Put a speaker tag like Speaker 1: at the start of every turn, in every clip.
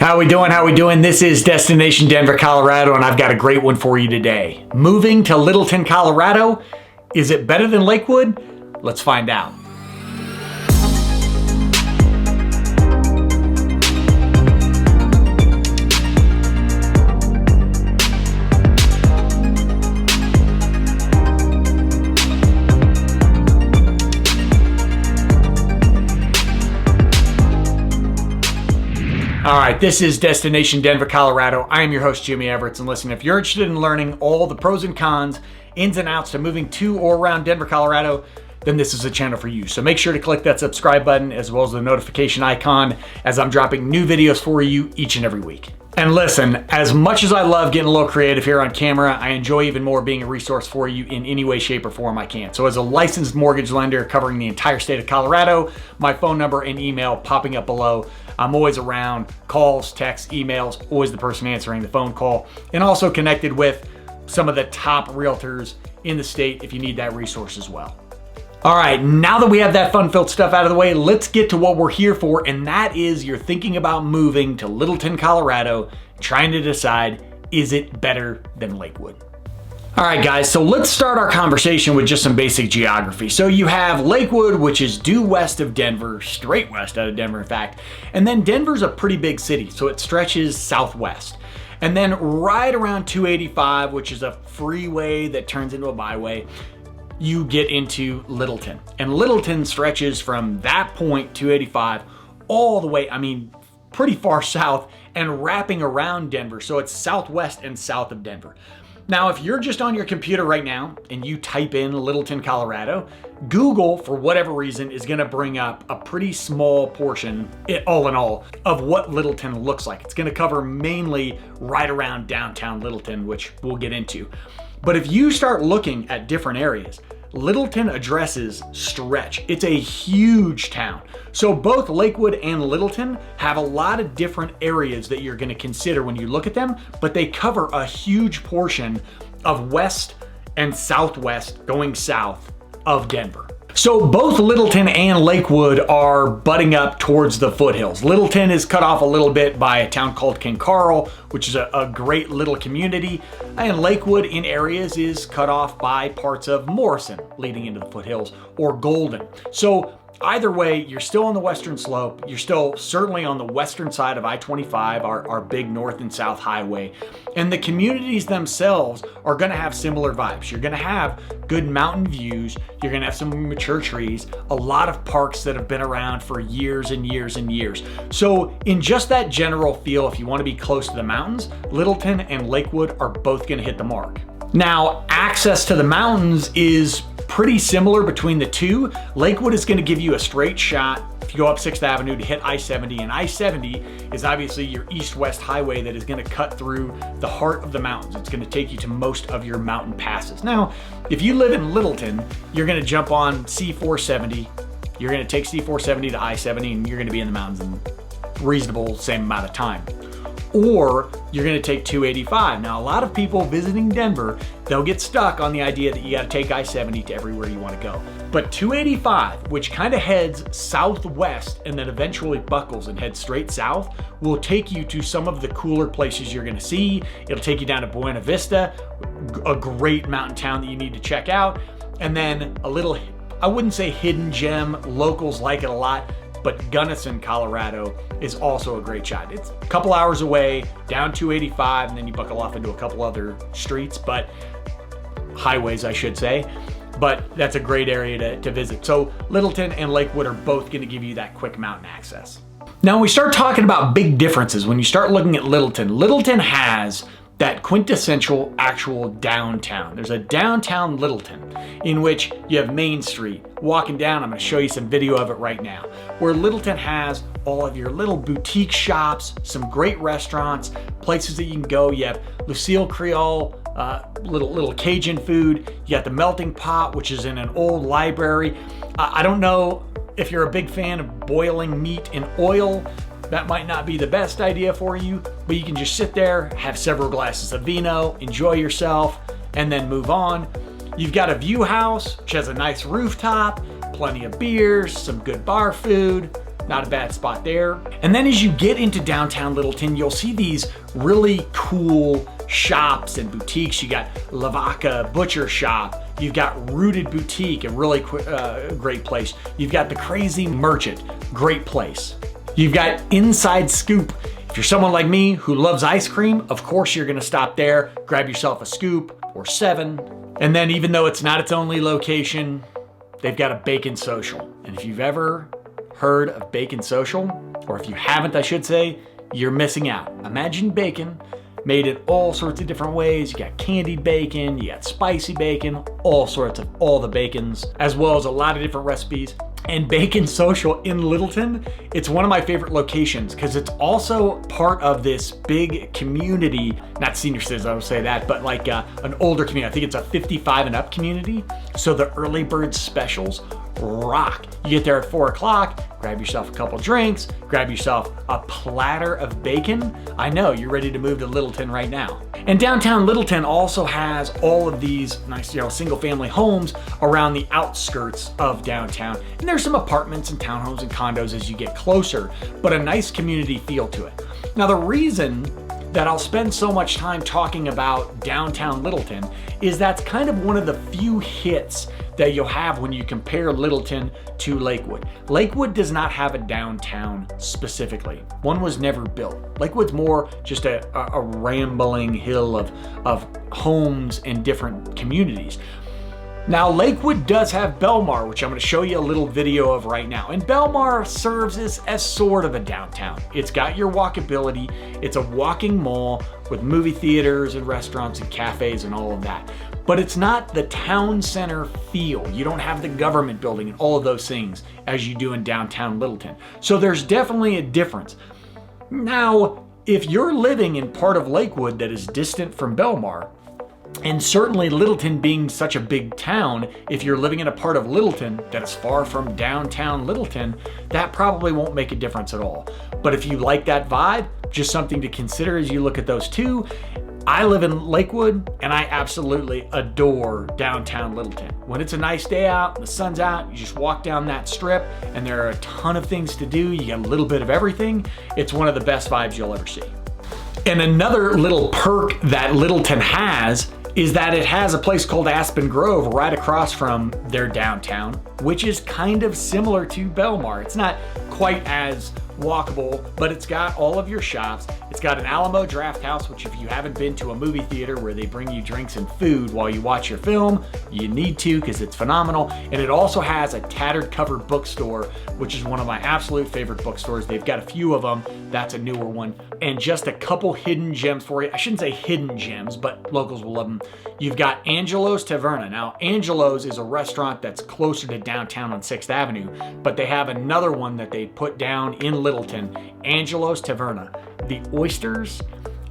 Speaker 1: How we doing? How we doing? This is Destination Denver, Colorado, and I've got a great one for you today. Moving to Littleton, Colorado, is it better than Lakewood? Let's find out. All right, this is Destination Denver, Colorado. I am your host, Jimmy Everett, and listen, if you're interested in learning all the pros and cons, ins and outs to moving to or around Denver, Colorado, then this is a channel for you. So make sure to click that subscribe button as well as the notification icon as I'm dropping new videos for you each and every week. And listen, as much as I love getting a little creative here on camera, I enjoy even more being a resource for you in any way, shape, or form I can. So as a licensed mortgage lender covering the entire state of Colorado, my phone number and email popping up below. I'm always around, calls, texts, emails, always the person answering the phone call, and also connected with some of the top realtors in the state if you need that resource as well. All right, now that we have that fun-filled stuff out of the way, let's get to what we're here for, and that is you're thinking about moving to Littleton, Colorado, trying to decide, is it better than Lakewood? All right, guys, so let's start our conversation with just some basic geography. So you have Lakewood, which is due west of Denver, straight west out of Denver, in fact, and then Denver's a pretty big city, so it stretches southwest. And then right around 285, which is a freeway that turns into a byway, you get into Littleton. And Littleton stretches from that point, 285, all the way, pretty far south and wrapping around Denver. So it's southwest and south of Denver. Now, if you're just on your computer right now and you type in Littleton, Colorado, Google, for whatever reason, is gonna bring up a pretty small portion, all in all, of what Littleton looks like. It's gonna cover mainly right around downtown Littleton, which we'll get into. But if you start looking at different areas, Littleton addresses stretch. It's a huge town. So both Lakewood and Littleton have a lot of different areas that you're going to consider when you look at them, but they cover a huge portion of west and southwest going south of Denver. So both Littleton and Lakewood are butting up towards the foothills. Littleton is cut off a little bit by a town called King Carl, which is a great little community. And Lakewood in areas is cut off by parts of Morrison leading into the foothills or Golden. So either way, you're still on the western slope. You're still certainly on the western side of I-25, our big north and south highway. And the communities themselves are gonna have similar vibes. You're gonna have good mountain views. You're gonna have some mature trees, a lot of parks that have been around for years and years and years. So in just that general feel, if you wanna be close to the mountains, Littleton and Lakewood are both gonna hit the mark. Now, access to the mountains is pretty similar between the two. Lakewood is going to give you a straight shot if you go up 6th Avenue to hit I-70, and I-70 is obviously your east-west highway that is going to cut through the heart of the mountains. It's going to take you to most of your mountain passes. Now, if you live in Littleton, you're going to jump on C-470, you're going to take C-470 to I-70, and you're going to be in the mountains in reasonable same amount of time. Or you're gonna take 285. Now, a lot of people visiting Denver, they'll get stuck on the idea that you gotta take I-70 to everywhere you wanna go. But 285, which kind of heads southwest and then eventually buckles and heads straight south, will take you to some of the cooler places you're gonna see. It'll take you down to Buena Vista, a great mountain town that you need to check out. And then a little, I wouldn't say hidden gem, locals like it a lot, but Gunnison, Colorado is also a great shot. It's a couple hours away, down 285, and then you buckle off into a couple other streets, but highways, I should say. But that's a great area to visit. So Littleton and Lakewood are both gonna give you that quick mountain access. Now, when we start talking about big differences, when you start looking at Littleton, Littleton has that quintessential actual downtown. There's a downtown Littleton in which you have Main Street. Walking down, I'm gonna show you some video of it right now, where Littleton has all of your little boutique shops, some great restaurants, places that you can go. You have Lucille Creole, little Cajun food. You got the Melting Pot, which is in an old library. I don't know if you're a big fan of boiling meat in oil. That might not be the best idea for you, but you can just sit there, have several glasses of vino, enjoy yourself, and then move on. You've got a view house, which has a nice rooftop, plenty of beers, some good bar food, not a bad spot there. And then as you get into downtown Littleton, you'll see these really cool shops and boutiques. You got Lavaca Butcher Shop. You've got Rooted Boutique, a really great place. You've got The Crazy Merchant, great place. You've got Inside Scoop. If you're someone like me who loves ice cream, of course you're gonna stop there, grab yourself a scoop or 7. And then even though it's not its only location, they've got a Bacon Social. And if you've ever heard of Bacon Social, or if you haven't, I should say, you're missing out. Imagine bacon made in all sorts of different ways. You got candied bacon, you got spicy bacon, all sorts of all the bacons, as well as a lot of different recipes. And Bacon Social in Littleton, it's one of my favorite locations because it's also part of this big community, not senior citizens, I would say that, but like an older community. I think it's a 55 and up community. So the early bird specials rock. You get there at 4 o'clock, grab yourself a couple drinks, grab yourself a platter of bacon. I know, you're ready to move to Littleton right now. And downtown Littleton also has all of these nice, single family homes around the outskirts of downtown. And there's some apartments and townhomes and condos as you get closer, but a nice community feel to it. Now, the reason that I'll spend so much time talking about downtown Littleton is that's kind of one of the few hits that you'll have when you compare Littleton to Lakewood. Lakewood does not have a downtown specifically. One was never built. Lakewood's more just a rambling hill of homes and different communities. Now, Lakewood does have Belmar, which I'm going to show you a little video of right now. And Belmar serves as sort of a downtown. It's got your walkability. It's a walking mall with movie theaters and restaurants and cafes and all of that. But it's not the town center feel. You don't have the government building and all of those things as you do in downtown Littleton. So there's definitely a difference. Now, if you're living in part of Lakewood that is distant from Belmar, and certainly Littleton being such a big town, if you're living in a part of Littleton that is far from downtown Littleton, that probably won't make a difference at all. But if you like that vibe, just something to consider as you look at those two. I live in Lakewood and I absolutely adore downtown Littleton. When it's a nice day out, the sun's out, you just walk down that strip and there are a ton of things to do. You get a little bit of everything. It's one of the best vibes you'll ever see. And another little perk that Littleton has is that it has a place called Aspen Grove right across from their downtown, which is kind of similar to Belmar. It's not quite as walkable, but it's got all of your shops. It's got an Alamo Draft House, which if you haven't been to a movie theater where they bring you drinks and food while you watch your film, you need to because it's phenomenal. And it also has a Tattered Cover bookstore, which is one of my absolute favorite bookstores. They've got a few of them. That's a newer one. And just a couple hidden gems for you. I shouldn't say hidden gems, but locals will love them. You've got Angelo's Taverna. Now, Angelo's is a restaurant that's closer to downtown on 6th Avenue, but they have another one that they put down in Littleton, Angelo's Taverna. The oysters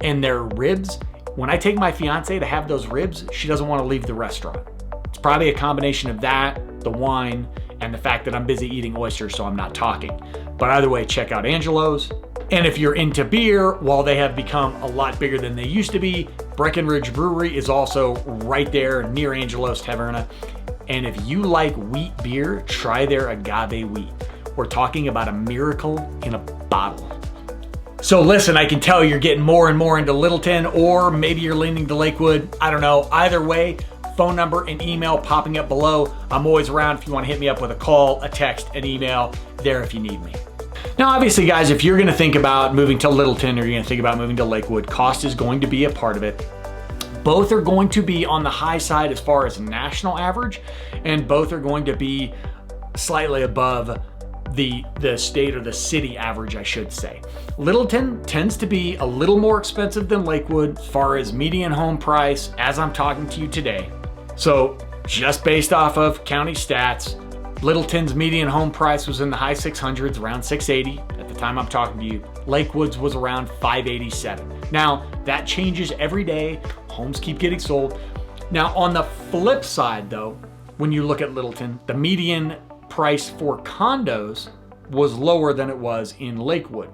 Speaker 1: and their ribs, when I take my fiance to have those ribs, she doesn't want to leave the restaurant. It's probably a combination of that, the wine, and the fact that I'm busy eating oysters, so I'm not talking. But either way, check out Angelo's. And if you're into beer, while they have become a lot bigger than they used to be, Breckenridge Brewery is also right there near Angelo's Taverna. And if you like wheat beer, try their agave wheat. We're talking about a miracle in a bottle. So listen, I can tell you're getting more and more into Littleton, or maybe you're leaning to Lakewood. I don't know. Either way, phone number and email popping up below. I'm always around if you want to hit me up with a call, a text, an email, there if you need me. Now, obviously, guys, if you're going to think about moving to Littleton or you're going to think about moving to Lakewood, cost is going to be a part of it. Both are going to be on the high side as far as national average, and both are going to be slightly above the state or the city average, I should say. Littleton tends to be a little more expensive than Lakewood as far as median home price as I'm talking to you today. So just based off of county stats, Littleton's median home price was in the high 600s, around 680 at the time I'm talking to you. Lakewood's was around 587. Now, that changes every day. Homes keep getting sold. Now, on the flip side though, when you look at Littleton, the median price for condos was lower than it was in Lakewood.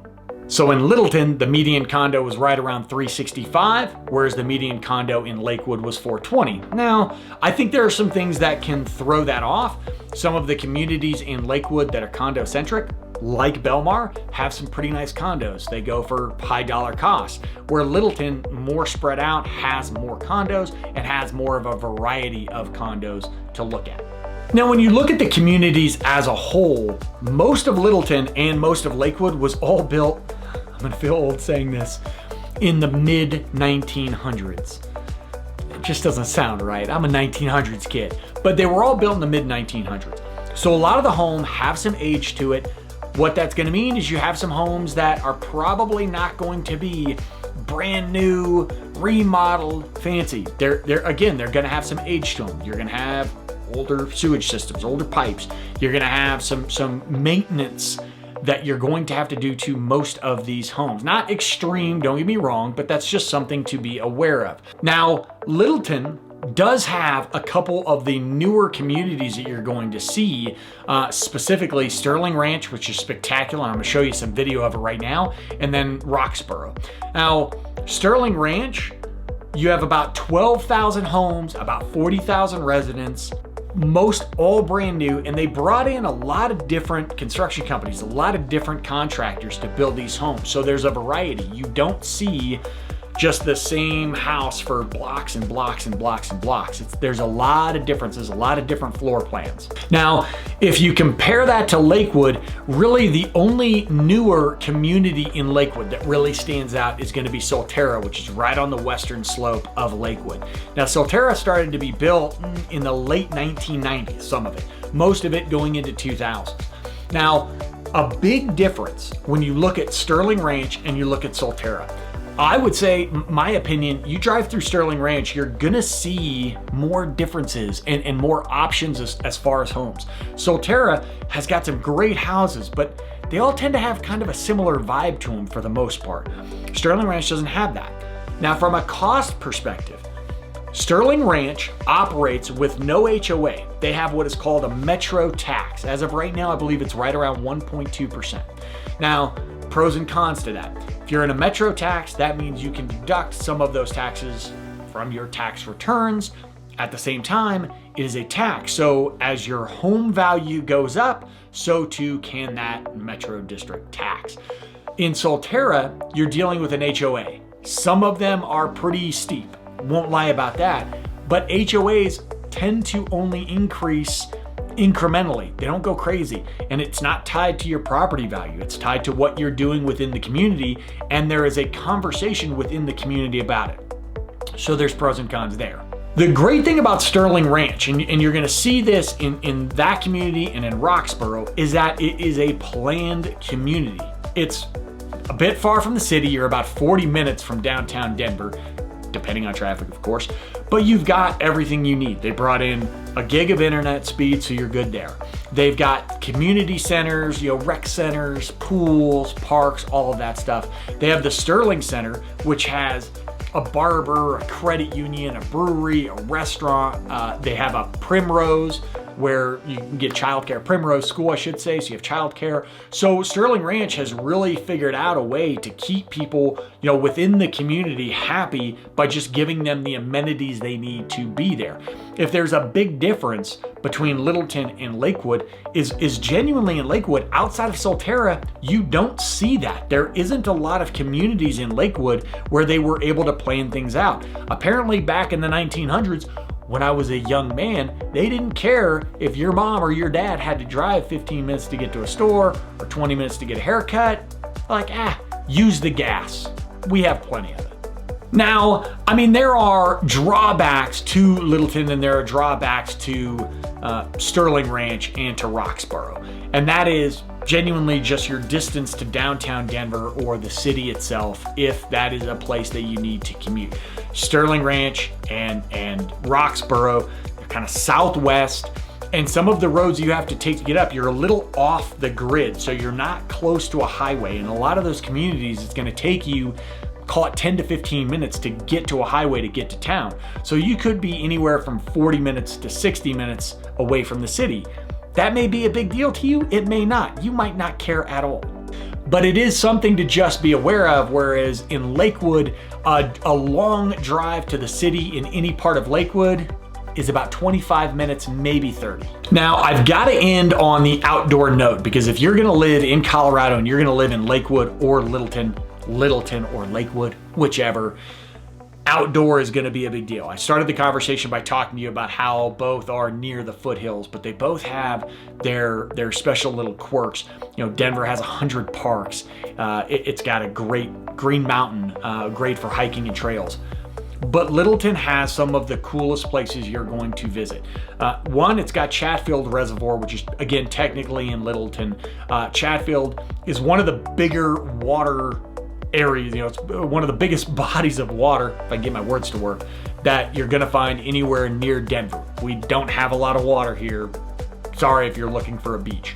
Speaker 1: So in Littleton, the median condo was right around 365, whereas the median condo in Lakewood was 420. Now, I think there are some things that can throw that off. Some of the communities in Lakewood that are condo-centric, like Belmar, have some pretty nice condos. They go for high dollar costs, where Littleton, more spread out, has more condos and has more of a variety of condos to look at. Now, when you look at the communities as a whole, most of Littleton and most of Lakewood was all built, I'm gonna feel old saying this, in the mid-1900s. It just doesn't sound right. I'm a 1900s kid, but they were all built in the mid-1900s. So a lot of the homes have some age to it. What that's gonna mean is you have some homes that are probably not going to be brand new, remodeled, fancy. They're gonna have some age to them. You're gonna have older sewage systems, older pipes. You're gonna have some maintenance that you're going to have to do to most of these homes. Not extreme, don't get me wrong, but that's just something to be aware of. Now, Littleton does have a couple of the newer communities that you're going to see, specifically Sterling Ranch, which is spectacular. I'm gonna show you some video of it right now, and then Roxborough. Now, Sterling Ranch, you have about 12,000 homes, about 40,000 residents, most all brand new, and they brought in a lot of different construction companies, a lot of different contractors to build these homes. So there's a variety. You don't see just the same house for blocks and blocks and blocks and blocks. There's a lot of differences, a lot of different floor plans. Now, if you compare that to Lakewood, really the only newer community in Lakewood that really stands out is gonna be Solterra, which is right on the western slope of Lakewood. Now, Solterra started to be built in the late 1990s, some of it, most of it going into 2000s. Now, a big difference when you look at Sterling Ranch and you look at Solterra, I would say, my opinion, you drive through Sterling Ranch, you're gonna see more differences and more options as far as homes. Solterra has got some great houses, but they all tend to have kind of a similar vibe to them for the most part. Sterling Ranch doesn't have that. Now, from a cost perspective, Sterling Ranch operates with no HOA. They have what is called a metro tax. As of right now, I believe it's right around 1.2%. Now, pros and cons to that. If you're in a metro tax, that means you can deduct some of those taxes from your tax returns. At the same time, it is a tax. So as your home value goes up, so too can that metro district tax. In Solterra, you're dealing with an HOA. Some of them are pretty steep, won't lie about that, but HOAs tend to only increase incrementally. They don't go crazy, and it's not tied to your property value. It's tied to what you're doing within the community, and there is a conversation within the community about it. So there's pros and cons there. The great thing about Sterling Ranch, and you're gonna see this in that community and in Roxborough, is that it is a planned community. It's a bit far from the city. You're about 40 minutes from downtown Denver, depending on traffic, of course, but you've got everything you need. They brought in a gig of internet speed, so you're good there. They've got community centers, rec centers, pools, parks, all of that stuff. They have the Sterling Center, which has a barber, a credit union, a brewery, a restaurant. They have a Primrose, where you can get childcare, Primrose School, I should say, so you have childcare. So Sterling Ranch has really figured out a way to keep people, within the community happy by just giving them the amenities they need to be there. If there's a big difference between Littleton and Lakewood, is genuinely in Lakewood. Outside of Solterra, you don't see that. There isn't a lot of communities in Lakewood where they were able to plan things out. Apparently back in the 1900s, when I was a young man, they didn't care if your mom or your dad had to drive 15 minutes to get to a store or 20 minutes to get a haircut. Like, use the gas. We have plenty of it. Now, there are drawbacks to Littleton and there are drawbacks to Sterling Ranch and to Roxborough. And that is genuinely just your distance to downtown Denver or the city itself, if that is a place that you need to commute. Sterling Ranch and Roxborough, they're kind of southwest, and some of the roads you have to take to get up, you're a little off the grid, so you're not close to a highway. In a lot of those communities, it's gonna take you, call it 10 to 15 minutes to get to a highway to get to town. So you could be anywhere from 40 minutes to 60 minutes away from the city. That may be a big deal to you, it may not. You might not care at all. but it is something to just be aware of. Whereas in Lakewood, a long drive to the city in any part of Lakewood is about 25 minutes, maybe 30. Now, I've got to end on the outdoor note, because if you're gonna live in Colorado and you're gonna live in Lakewood or Littleton or Lakewood, whichever, outdoor is gonna be a big deal. I started the conversation by talking to you about how both are near the foothills, but they both have their special little quirks. You know, Denver has 100 parks. It's got a great Green Mountain, great for hiking and trails. But Littleton has some of the coolest places you're going to visit. One, it's got Chatfield Reservoir, which is, again, technically in Littleton. Chatfield is one of the bigger water areas, you know, it's one of the biggest bodies of water, if I can get my words to work, that you're gonna find anywhere near Denver. We don't have a lot of water here. Sorry if you're looking for a beach.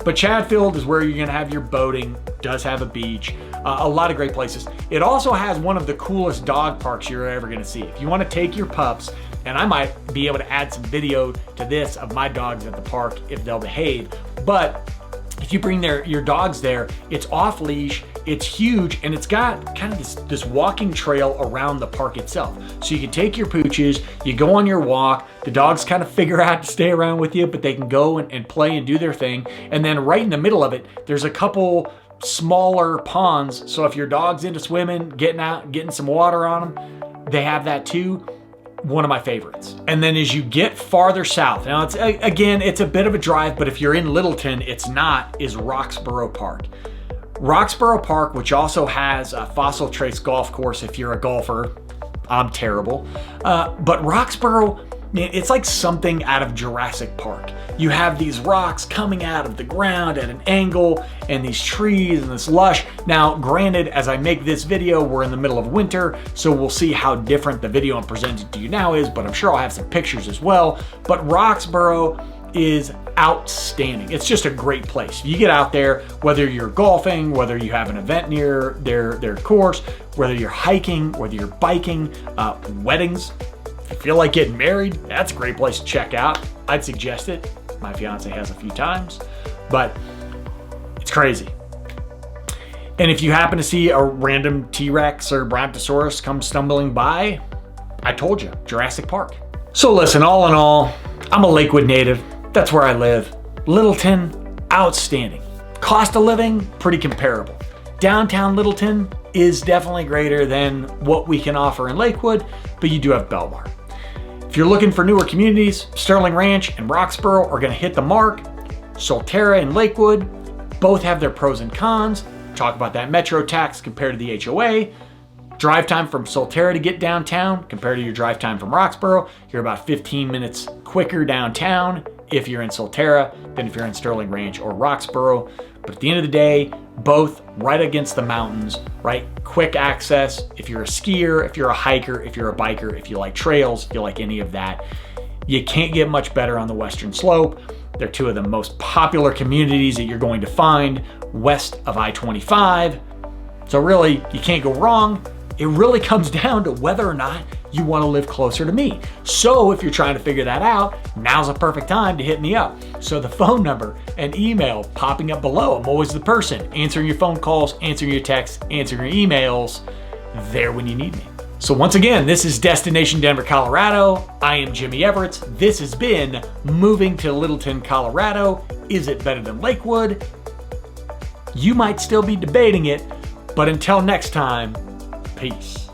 Speaker 1: But Chatfield is where you're gonna have your boating, does have a beach, a lot of great places. It also has one of the coolest dog parks you're ever gonna see. If you wanna take your pups, and I might be able to add some video to this of my dogs at the park if they'll behave, but if you bring your dogs there, it's off leash, it's huge, and it's got kind of this walking trail around the park itself. So you can take your pooches, you go on your walk, the dogs kind of figure out to stay around with you, but they can go and play and do their thing. And then right in the middle of it, there's a couple smaller ponds. So if your dog's into swimming, getting out, getting some water on them, they have that too. One of my favorites. And then as you get farther south, now it's a bit of a drive, but if you're in Littleton, it's not, is Roxborough Park. Roxborough Park, which also has a Fossil Trace golf course if you're a golfer. I'm terrible. But Roxborough, it's like something out of Jurassic Park. You have these rocks coming out of the ground at an angle, and these trees and this lush. Now, granted, as I make this video, we're in the middle of winter, so we'll see how different the video I'm presenting to you now is, but I'm sure I'll have some pictures as well. But Roxborough is outstanding. It's just a great place. You get out there, whether you're golfing, whether you have an event near their course, whether you're hiking, whether you're biking, weddings. If you feel like getting married, that's a great place to check out. I'd suggest it. My fiance has a few times, but it's crazy. And if you happen to see a random T-Rex or Brontosaurus come stumbling by, I told you, Jurassic Park. So listen, all in all, I'm a Lakewood native. That's where I live. Littleton, outstanding. Cost of living, pretty comparable. Downtown Littleton is definitely greater than what we can offer in Lakewood, but you do have Belmar. If you're looking for newer communities, Sterling Ranch and Roxborough are gonna hit the mark. Solterra and Lakewood both have their pros and cons. Talk about that metro tax compared to the HOA. Drive time from Solterra to get downtown compared to your drive time from Roxborough. You're about 15 minutes quicker downtown if you're in Solterra than if you're in Sterling Ranch or Roxborough. But at the end of the day, both right against the mountains, right? Quick access. If you're a skier, if you're a hiker, if you're a biker, if you like trails, if you like any of that, you can't get much better on the Western Slope. They're two of the most popular communities that you're going to find west of I-25. So really, you can't go wrong. It really comes down to whether or not you want to live closer to me. So if you're trying to figure that out, now's a perfect time to hit me up. So the phone number and email popping up below. I'm always the person answering your phone calls, answering your texts, answering your emails, there when you need me. So once again, this is Destination Denver, Colorado. I am Jimmy Everett. This has been Moving to Littleton, Colorado. Is it better than Lakewood? You might still be debating it, but until next time, peace.